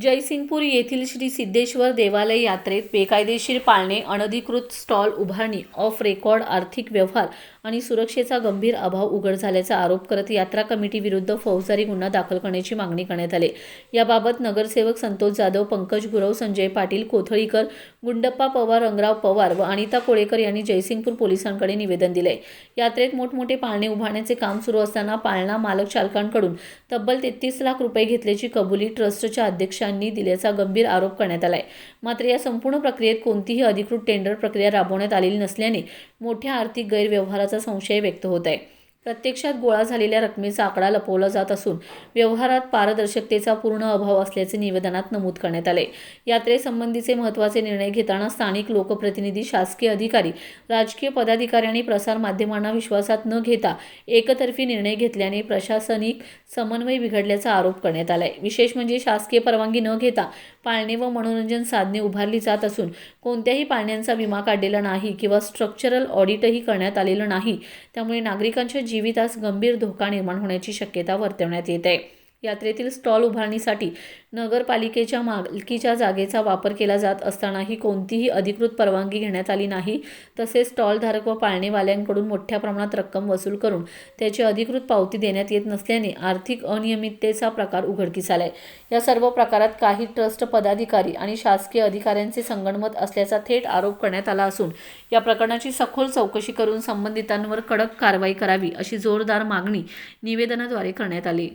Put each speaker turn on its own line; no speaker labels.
जयसिंगपूर येथील श्री सिद्धेश्वर देवालय यात्रेत बेकायदेशीर पाळणे, अनधिकृत स्टॉल उभारणी, ऑफ रेकॉर्ड आर्थिक व्यवहार आणि सुरक्षेचा गंभीर अभाव उघड झाल्याचा आरोप करत यात्रा कमिटीविरुद्ध फौजदारी गुन्हा दाखल करण्याची मागणी करण्यात आली। याबाबत नगरसेवक संतोष जाधव, पंकज गुरव, संजय पाटील, कोथळीकर, गुंडप्पा पवार, रंगराव पवार व अनिता कोळेकर यांनी जयसिंगपूर पोलिसांकडे निवेदन दिले। यात्रेत मोठमोठे पाळणे उभारण्याचे काम सुरू असताना पाळणा मालक चालकांकडून तब्बल 33 लाख रुपये घेतल्याची कबुली ट्रस्टच्या अध्यक्षांनी दिल्याचा गंभीर आरोप करण्यात आलाय। मात्र या संपूर्ण प्रक्रियेत कोणतीही अधिकृत टेंडर प्रक्रिया राबवण्यात आलेली नसल्याने मोठ्या आर्थिक गैरव्यवहाराचा संशय व्यक्त होत आहे। प्रत्यक्षात गोळा झालेल्या रकमेचा आकडा लपवला जात असून व्यवहारात पारदर्शकतेचा पूर्ण अभाव असल्याचे निवेदनात नमूद करण्यात आले। यात्रेसंबंधीचे महत्त्वाचे निर्णय घेताना स्थानिक लोकप्रतिनिधी, शासकीय अधिकारी, राजकीय पदाधिकारी आणि प्रसार माध्यमांना विश्वासात न घेता एकतर्फी निर्णय घेतल्याने प्रशासनिक समन्वय बिघडल्याचा आरोप करण्यात आलाय। विशेष म्हणजे शासकीय परवानगी न घेता पाळणे व मनोरंजन साधने उभारली जात असून कोणत्याही पाळण्यांचा विमा काढलेला नाही किंवा स्ट्रक्चरल ऑडिटही करण्यात आलेलं नाही। त्यामुळे नागरिकांच्या जीवितास गंभीर धोका निर्माण होण्याची शक्यता वर्तवण्यात येत आहे। यात्रेतील स्टॉल उभारणीसाठी नगरपालिकेच्या मालकीच्या जागेचा वापर केला जात असतानाही कोणतीही अधिकृत परवानगी घेण्यात आली नाही। तसेच स्टॉलधारक व पाळणेवाल्यांकडून मोठ्या प्रमाणात रक्कम वसूल करून त्याची अधिकृत पावती देण्यात येत नसल्याने आर्थिक अनियमिततेचा प्रकार उघडकीस आलाय। या सर्व प्रकारात काही ट्रस्ट पदाधिकारी आणि शासकीय अधिकाऱ्यांचे संगनमत असल्याचा थेट आरोप करण्यात आला असून या प्रकरणाची सखोल चौकशी करून संबंधितांवर कडक कारवाई करावी अशी जोरदार मागणी निवेदनाद्वारे करण्यात आली।